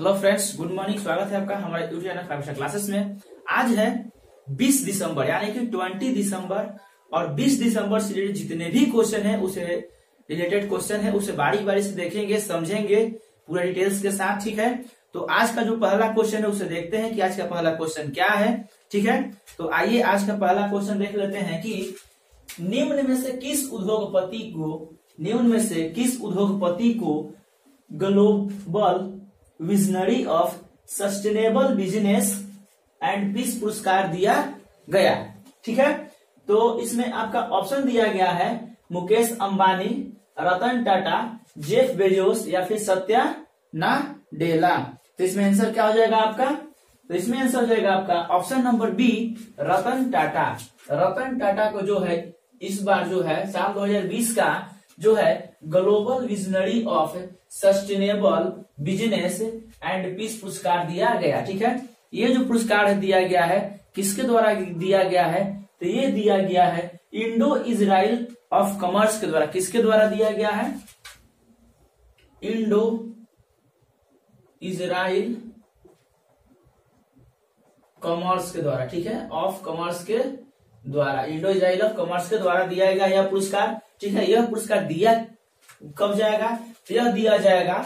Hello friends, good morning. स्वागत है आपका हमारे यूट्यूब चैनल फाइव क्लासेस में। आज है 20 दिसंबर यानी कि 20 दिसंबर और 20 दिसंबर से रिलेटेड जितने भी क्वेश्चन है उसे रिलेटेड क्वेश्चन है उसे बारी बारी से देखेंगे, समझेंगे पूरा डिटेल्स के साथ। ठीक है, तो आज का जो पहला क्वेश्चन है उसे देखते हैं कि आज का पहला क्वेश्चन क्या है। ठीक है, तो आइए आज का पहला क्वेश्चन देख लेते हैं कि निम्न में से किस उद्योगपति को global visionary of sustainable business and peace पुरस्कार दिया गया। ठीक है, तो इसमें आपका ऑप्शन दिया गया है मुकेश अंबानी, रतन टाटा, जेफ बेजोस या फिर सत्या नाडेला। तो इसमें आंसर क्या हो जाएगा आपका? तो इसमें आंसर हो जाएगा आपका option number B, Ratan Tata. Ratan Tata को जो है इस बार जो है साल 2020 का जो है global visionary of sustainable business and peace पुरस्कार दिया गया। ठीक है, ये जो पुरस्कार दिया गया है किसके द्वारा दिया गया है? तो ये दिया गया है इंडो इजराइल ऑफ कॉमर्स के द्वारा। किसके द्वारा दिया गया है? इंडो इजराइल कॉमर्स के द्वारा। ठीक है, ऑफ कॉमर्स के द्वारा, इंडो इजराइल ऑफ कॉमर्स के द्वारा दिया गया यह पुरस्कार। ठीक है, यह पुरस्कार दिया कब जाएगा? तो यह दिया जाएगा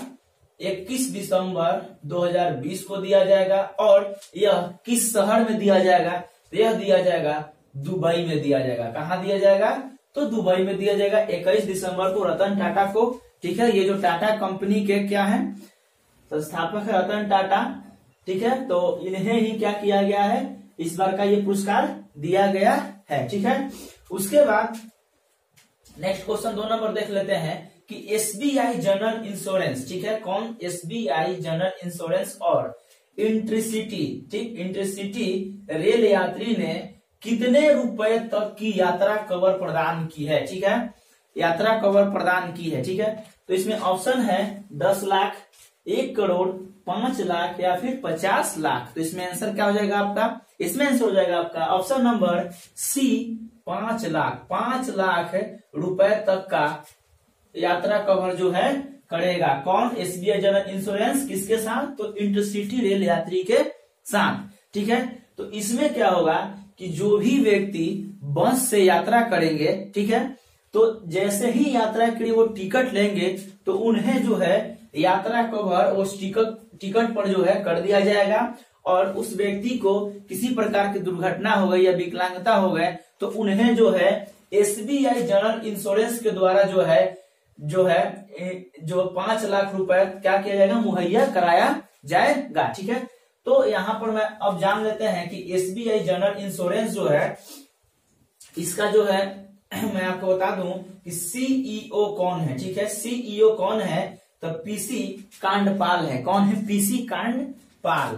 21 दिसंबर 2020 को दिया जाएगा। और यह किस शहर में दिया जाएगा? तो यह दिया जाएगा दुबई में दिया जाएगा। कहाँ दिया जाएगा? तो दुबई में दिया जाएगा 21 दिसंबर को रतन टाटा को। ठीक है, ये जो टाटा कंपनी के क्या है संस्थापक है रतन टाटा। ठीक है, तो इन्हें ही क्या किया गया है, इस बार का ये पुरस्कार दिया गया है। ठीक है, उसके बाद नेक्स्ट क्वेश्चन 2 नंबर देख लेते हैं कि एसबीआई जनरल इंश्योरेंस। ठीक है, कौन? एसबीआई जनरल इंश्योरेंस और इंटरसिटी, ठीक, इंटरसिटी रेल यात्री ने कितने रुपए तक की यात्रा कवर प्रदान की है? ठीक है, यात्रा कवर प्रदान की है। ठीक है, तो इसमें ऑप्शन है 10 लाख, 1 करोड़, 5 लाख या फिर 50 लाख। तो इसमें आंसर क्या हो जाएगा आपका? इसमें आंसर हो जाएगा आपका option number C, 5 lakh. 5 lakh रुपए तक का यात्रा कवर जो है करेगा। कौन? एसबीआई जनरल इंश्योरेंस किसके साथ? तो इंटरसिटी रेल यात्री के साथ। ठीक है, तो इसमें क्या होगा कि जो भी व्यक्ति बस से यात्रा करेंगे, ठीक है, तो जैसे ही यात्रा के लिए वो टिकट लेंगे तो उन्हें जो है यात्रा कवर उस टिकट पर जो है कर दिया जाएगा। और उस व्यक्ति को किसी प्रकार की दुर्घटना हो गई या विकलांगता हो गए तो उन्हें जो है एसबीआई जनरल इंश्योरेंस के द्वारा जो 5 लाख रुपए क्या किया जाएगा, मुहैया कराया जाएगा। ठीक है, तो यहाँ पर मैं अब जान लेते हैं कि एसबीआई जनरल इंश्योरेंस जो है इसका जो है मैं आपको बता दूं कि सीईओ कौन है। ठीक है, सीईओ कौन है? तो पीसी कांडपाल है। कौन है? पीसी कांडपाल।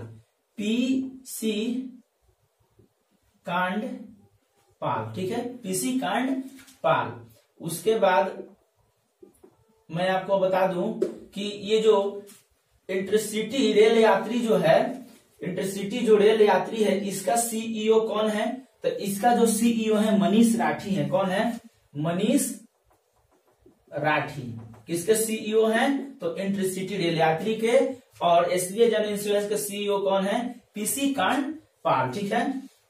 पीसी कांडपाल। ठीक है, पीसी कांडपाल। उसके बाद मैं आपको बता दूं कि ये जो इंटरसिटी रेल यात्री जो है, इंटरसिटी जो रेल यात्री है इसका सीईओ कौन है? तो इसका जो सीईओ है मनीष राठी है। कौन है? मनीष राठी। किसके सीईओ हैं? तो इंटरसिटी रेल यात्री के। और एसबीआई जनरल इंश्योरेंस के सीईओ कौन है? पीसी कांडपाल। ठीक है,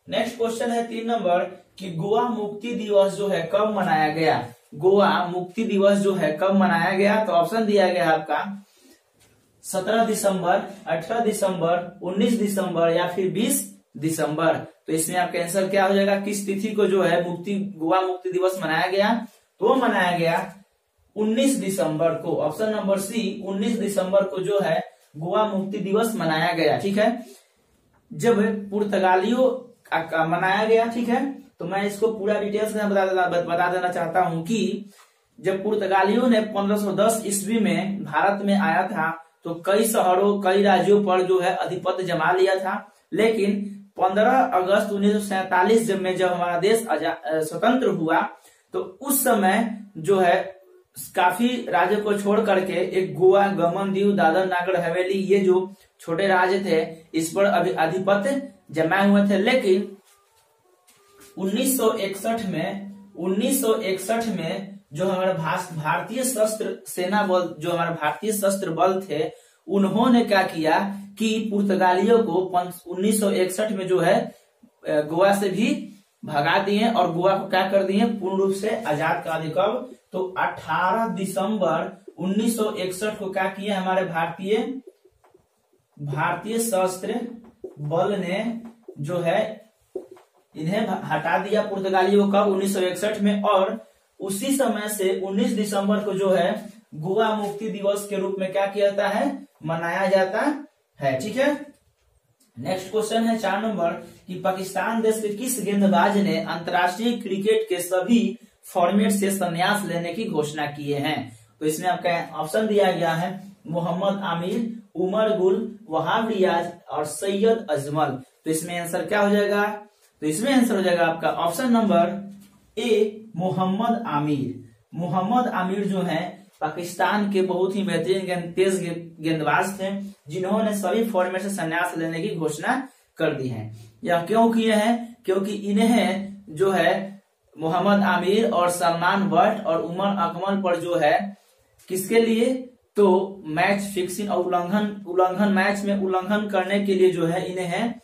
नेक्स्ट क्वेश्चन है 3 नंबर कि गोवा मुक्ति दिवस जो है कब मनाया गया? गोवा मुक्ति दिवस जो है कब मनाया गया? तो ऑप्शन दिया गया आपका 17 दिसंबर, 18 दिसंबर, 19 दिसंबर या फिर 20 दिसंबर। तो इसमें आपका आंसर क्या हो जाएगा? किस तिथि को जो है गोवा मुक्ति दिवस मनाया गया? तो मनाया गया 19 दिसंबर को। ऑप्शन नंबर सी, 19 दिसंबर को जो है गोवा मुक्ति दिवस मनाया गया। ठीक है, जब पुर्तगालियों का मनाया गया। ठीक है, तो मैं इसको पूरा डिटेल्स में बता देना चाहता हूं कि जब पुर्तगालियों ने 1510 ईस्वी में भारत में आया था तो कई शहरों, कई राज्यों पर जो है अधिपत्य जमा लिया था। लेकिन 15 अगस्त 1947 जब हमारा देश स्वतंत्र हुआ तो उस समय जो है काफी राज्य को छोड़ करके एक गोवा, दमन दीव, दादर नागर हवेली ये जो छोटे राज्य थे इस पर अभी आधिपत्य जमाए हुए थे। लेकिन 1961 में जो हमारे भारतीय सशस्त्र सेना बल, जो हमारे भारतीय सशस्त्र बल थे उन्होंने क्या किया कि पुर्तगालियों को 1961 में जो है गोवा से भी भगा दिए और गोवा को क्या कर दिए, पूर्ण रूप से आजाद करा दिए। कब? तो 18 दिसंबर 1961 को क्या किए हमारे भारतीय सशस्त्र बल ने जो है इन्हें हटा दिया पुर्तगालियों का 1961 में। और उसी समय से 19 दिसंबर को जो है गोवा मुक्ति दिवस के रूप में क्या किया जाता है, मनाया जाता है। ठीक है, नेक्स्ट क्वेश्चन है 4 नंबर कि पाकिस्तान देश के किस गेंदबाज ने अंतर्राष्ट्रीय क्रिकेट के सभी फॉर्मेट से संन्यास लेने की घोषणा किए हैं? तो इसमें आपका ऑप्शन दिया गया है मोहम्मद आमिर, उमर गुल, वहाब रियाज और सैयद अजमल। तो इसमें आंसर क्या हो जाएगा? तो इसमें आंसर हो जाएगा आपका option number A Mohammad Aamir. Mohammad Aamir जो है पाकिस्तान के बहुत ही बेहतरीन तेज गेंदबाज थे जिन्होंने सभी फॉर्मेट से संन्यास लेने की घोषणा कर दी है। यह क्यों किए हैं? क्योंकि इन्हें जो है मोहम्मद आमिर और सलमान बट और उमर अकमल पर जो है किसके लिए, तो मैच फिक्सिंग और उल्लंघन मैच में उल्लंघन करने के लिए जो है इन्हें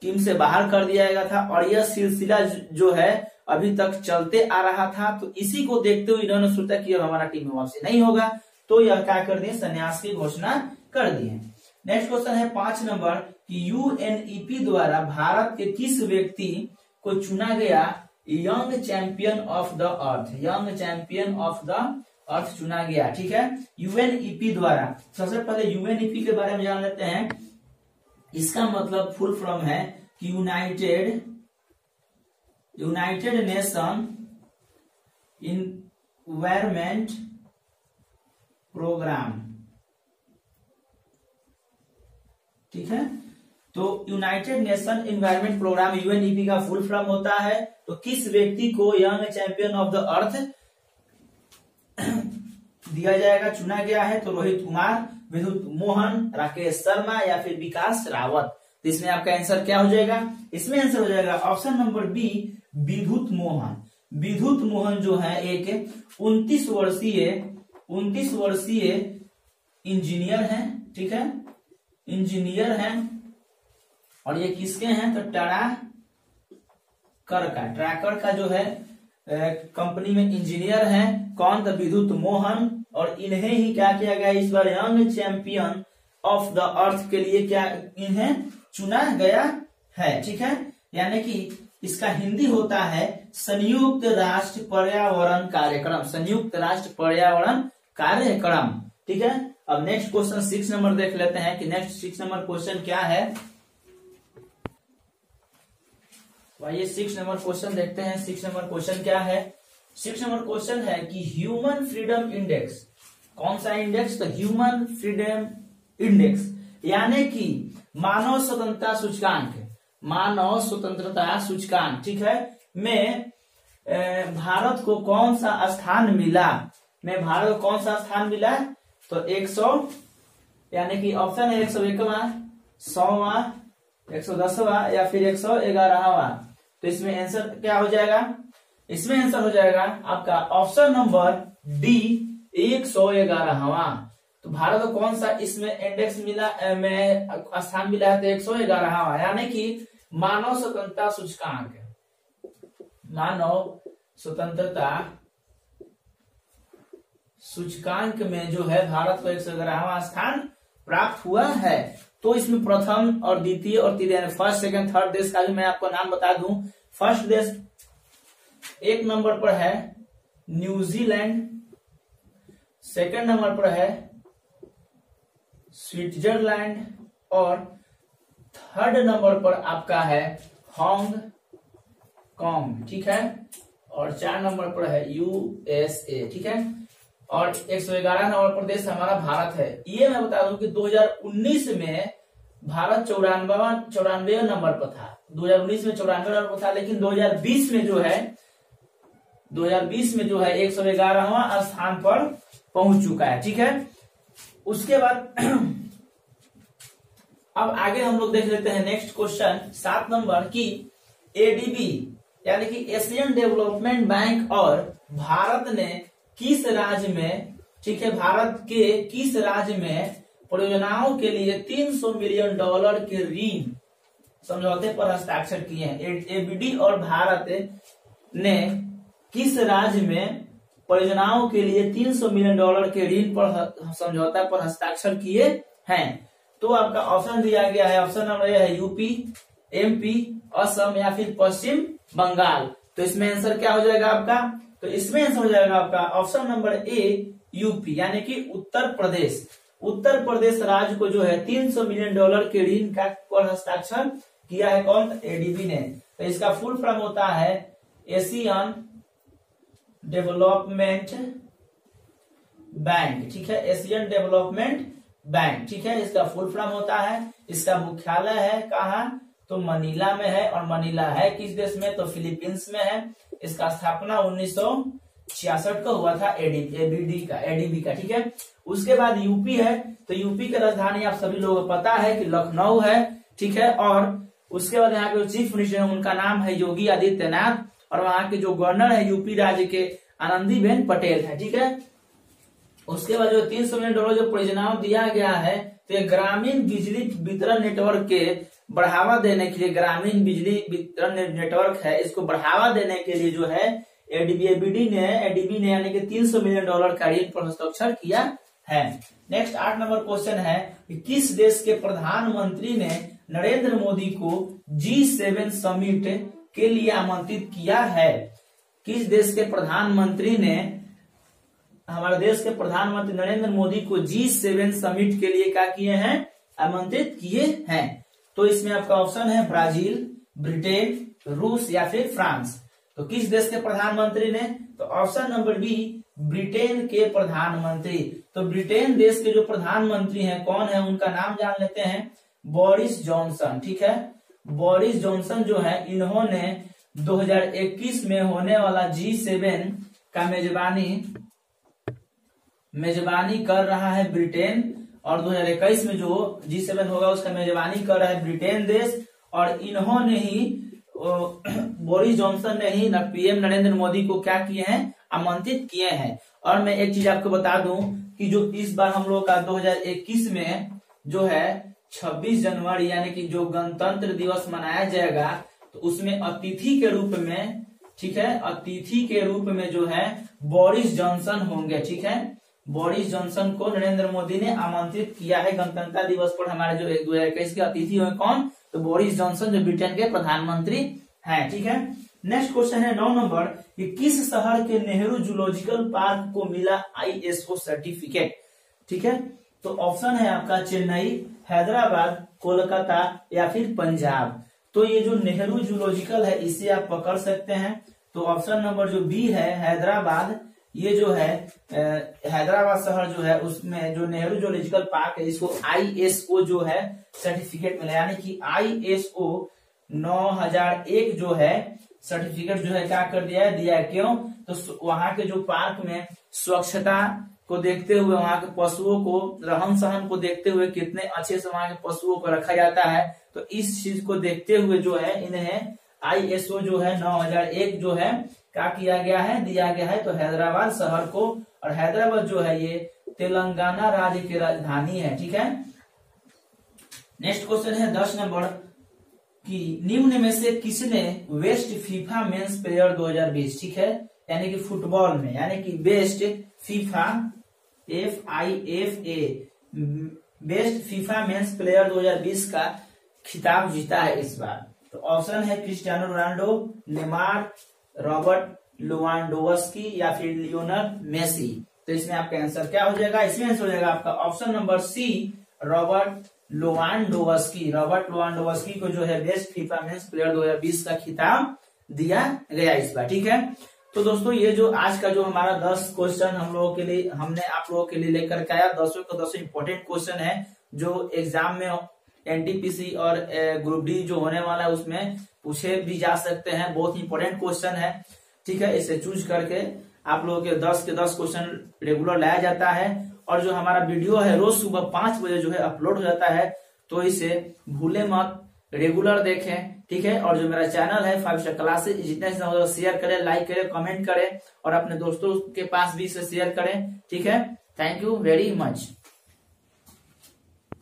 टीम से बाहर कर दिया गया था। और यह सिलसिला जो है अभी तक चलते आ रहा था। तो इसी को देखते हुए इन्होंने सोचा कि अब हमारा टीम में वापसी नहीं होगा, तो यह क्या कर दिए, संन्यास की घोषणा कर दी है। नेक्स्ट क्वेश्चन है 5 नंबर कि यूएनईपी द्वारा भारत के किस व्यक्ति को चुना गया young champion of the earth? Young champion of the अर्थ चुना गया। ठीक है, यूएनईपी द्वारा। सबसे पहले यूएनईपी के बारे में जान लेते हैं। इसका मतलब फुल फॉर्म है कि यूनाइटेड नेशन इन्वायरमेंट प्रोग्राम। ठीक है, तो United Nation environment program UNEP का फुल फॉर्म होता है। तो किस व्यक्ति को young champion of the earth दिया जाएगा, चुना गया है? तो रोहित कुमार, विद्युत मोहन, राकेश शर्मा या फिर विकास रावत। तो इसमें आपका आंसर क्या हो जाएगा? इसमें आंसर हो जाएगा ऑप्शन नंबर बी विद्युत मोहन। विद्युत मोहन जो है एक 29 वर्षीय इंजीनियर हैं। ठीक है, इंजीनियर हैं और ये किसके हैं, तो ट्रैकर का जो है कंपनी में इंजीनियर हैं। कौन? तो विद्युत मोहन। और इन्हें ही क्या किया गया इस बार young champion of the earth के लिए क्या इन्हें चुना गया है। ठीक है, यानी कि इसका हिंदी होता है संयुक्त राष्ट्र पर्यावरण कार्यक्रम। संयुक्त राष्ट्र पर्यावरण कार्यक्रम। ठीक है, अब नेक्स्ट क्वेश्चन 6 नंबर देख लेते हैं कि नेक्स्ट 6 नंबर क्वेश्चन क्या है। आइए 6 नंबर क्वेश्चन देखते हैं। 6 नंबर क्वेश्चन क्या है? 6 नंबर क्वेश्चन है कि ह्यूमन फ्रीडम इंडेक्स, कौन सा इंडेक्स? तो ह्यूमन फ्रीडम इंडेक्स, यानी कि मानव स्वतंत्रता सूचकांक। मानव स्वतंत्रता सूचकांक, ठीक है, में भारत को कौन सा स्थान मिला? भारत को कौन सा स्थान मिला? तो 100, यानी कि ऑप्शन है 101वां, 100वां, 110वां या फिर 111वां। तो इसमें आंसर क्या हो जाएगा? इसमें आंसर हो जाएगा आपका ऑप्शन नंबर डी 111वां। तो भारत को कौन सा इसमें इंडेक्स मिला में स्थान मिला है? तो 111वां, यानी कि मानव स्वतंत्रता सूचकांक, मानव स्वतंत्रता सूचकांक में जो है भारत को 111वां स्थान प्राप्त हुआ है। तो इसमें प्रथम और द्वितीय और तृतीय, फर्स्ट सेकंड थर्ड देश का भी मैं आपको नाम बता दूं। फर्स्ट देश 1 नंबर पर है न्यूजीलैंड, सेकंड नंबर पर है स्विट्जरलैंड और थर्ड नंबर पर आपका है हांगकांग। ठीक है, और 4 नंबर पर है यूएसए। ठीक है, और 111 नंबर पर देश हमारा भारत है। ये मैं बता दूं कि 2019 में भारत 94 नंबर पर था। 2019 में 94 नंबर पर था, लेकिन 2020 में जो है 111वां स्थान पर पहुंच चुका है। ठीक है, उसके बाद अब आगे हम लोग देख लेते हैं नेक्स्ट क्वेश्चन 7 नंबर की एडीबी यानी कि एशियन डेवलपमेंट बैंक और भारत ने किस राज्य में, ठीक है, भारत के किस राज्य में परियोजनाओं के लिए $300 मिलियन के ऋण समझौते पर हस्ताक्षर किए हैं। एबीडी और भारत ने किस राज्य में परियोजनाओं के लिए $300 मिलियन के ऋण पर समझौता पर हस्ताक्षर किए हैं? तो आपका ऑप्शन दिया गया है, ऑप्शन नंबर ए है यूपी, एमपी, असम या फिर पश्चिम बंगाल। तो इसमें आंसर क्या हो जाएगा आपका? तो इसमें आंसर हो जाएगा आपका ऑप्शन नंबर ए यूपी, यानी कि उत्तर प्रदेश। उत्तर प्रदेश राज्य को जो है $300 मिलियन के ऋण का पर हस्ताक्षर किया है कौन? एडीबी ने। तो इसका फुल फॉर्म होता है एशियन डेवलपमेंट बैंक, ठीक है, एशियन डेवलपमेंट बैंक, ठीक है, इसका फुल फॉर्म होता है। इसका मुख्यालय है कहाँ? तो मनीला में है, और मनीला है किस देश में? तो फिलीपींस में है। इसका स्थापना 1966 को हुआ था एडीबी का, ठीक है। उसके बाद यूपी है, तो यूपी की राजधानी आप सभी लोगों को पता है कि लखनऊ है, ठीक है। और उसके बाद यहाँ के जो चीफ मिनिस्टर है उनका नाम है योगी आदित्यनाथ, और वहां के जो गवर्नर है यूपी राज्य के आनंदीबेन पटेल है, ठीक है। उसके बाद जो $300 मिलियन जो परियोजनाओं दिया गया है, तो ये ग्रामीण बिजली वितरण नेटवर्क के बढ़ावा देने के लिए, ग्रामीण बिजली वितरण नेटवर्क है, इसको बढ़ावा देने के लिए जो है एडीबी ने यानी कि $300 मिलियन का ऋण पर हस्ताक्षर किया है। नेक्स्ट 8 नंबर क्वेश्चन है कि किस देश के प्रधानमंत्री ने नरेंद्र मोदी को G7 समिट के लिए आमंत्रित किया है? किस देश के प्रधानमंत्री ने हमारे देश के प्रधानमंत्री नरेंद्र मोदी को G7 समिट के लिए क्या किए हैं? आमंत्रित किए हैं। तो इसमें आपका ऑप्शन है ब्राजील, ब्रिटेन, रूस या फिर फ्रांस। तो किस देश के प्रधानमंत्री ने? तो ऑप्शन नंबर बी, ब्रिटेन के प्रधानमंत्री। तो ब्रिटेन देश के जो प्रधानमंत्री हैं कौन है, उनका नाम जान लेते हैं, बोरिस जॉनसन, ठीक है। बोरिस जॉनसन जो है, इन्होंने 2021 में होने वाला G7 का मेजबानी कर रहा है ब्रिटेन, और 2021 में जो G7 होगा उसका मेजबानी कर रहा है ब्रिटेन देश। और इन्होंने ही बोरिस जॉनसन ने ही पीएम नरेंद्र मोदी को क्या किए हैं? आमंत्रित किए हैं। और मैं एक चीज आपको बता दूं कि जो इस बार हम लोग का 2021 में जो है 26 जनवरी यानी कि जो गणतंत्र दिवस मनाया जाएगा, तो उसमें अतिथि के रूप में, ठीक है, अतिथि के रूप में जो है बोरिस जॉनसन होंगे, ठीक है। बोरिस जॉनसन को नरेंद्र मोदी ने आमंत्रित किया है गणतंत्र दिवस पर। हमारे जो 2021 के अतिथि हुए कौन? तो बोरिस जॉनसन जो ब्रिटेन के प्रधानमंत्री हैं, ठीक है। नेक्स्ट क्वेश्चन है 9 नंबर कि किस शहर के नेहरू जूलॉजिकल पार्क को मिला ISO सर्टिफिकेट, ठीक है। तो ऑप्शन है आपका चेन्नई, हैदराबाद, कोलकाता या फिर पंजाब। तो ये जो नेहरू जूलॉजिकल है इसे आप पकड़ सकते हैं। तो ऑप्शन नंबर जो बी है हैदराबाद, ये जो है हैदराबाद शहर जो है उसमें जो नेहरू जूलॉजिकल पार्क है इसको ISO जो है सर्टिफिकेट मिला, यानी कि ISO 9001 जो है सर्टिफिकेट जो है क्या कर दिया है। क्यों? तो वहां के जो पार्क में स्वच्छता को देखते हुए, वहां के पशुओं को रहन सहन को देखते हुए कितने अच्छे से वहां के पशुओं को रखा जाता है, तो इस चीज को देखते हुए जो है इन्हें ISO जो है 9001 जो है क्या किया गया है, दिया गया है। तो हैदराबाद शहर को, और हैदराबाद जो है ये तेलंगाना राज्य की राजधानी है, ठीक है। नेक्स्ट क्वेश्चन है 10 नंबर कि निम्न में से किसने बेस्ट फीफा मेंस प्लेयर 2020, ठीक है, यानी कि फुटबॉल में, यानी कि best FIFA FIFA best FIFA men's player 2020 का खिताब जीता है इस बार। तो ऑप्शन है क्रिस्टियानो रोनाल्डो, नेमार, रॉबर्ट लुवांडोवस्की या फिर लियोनल मेसी। तो इसमें आपका आंसर क्या हो जाएगा? इसमें आंसर हो जाएगा आपका ऑप्शन नंबर सी, रॉबर्ट लुवांडोवस्की को जो है बेस्ट फीफा मेंस प्लेयर 2020 का खिताब दिया गया इस बार, ठीक है। तो दोस्तों ये जो आज का जो हमारा 10 क्वेश्चन हमने आप लोगों के लिए लेकर के आया, 10 का 10 इंपॉर्टेंट क्वेश्चन है जो एग्जाम में NTPC और ग्रुप डी जो होने वाला है उसमें पूछे भी जा सकते हैं। बहुत इंपॉर्टेंट क्वेश्चन है, ठीक है। इसे चूज करके आप लोगों के 10 क्वेश्चन रेगुलर लाया जाता है, और जो हमारा वीडियो है रोज सुबह 5 बजे जो है अपलोड हो जाता है, तो इसे भूले मत, रेगुलर देखें, ठीक है। और जो मेरा चैनल है 5 स्टार क्लासेस, जितने से शेयर करें, लाइक करें, कमेंट करें, और अपने दोस्तों के पास भी इसे शेयर करें, ठीक है। Thank you very much.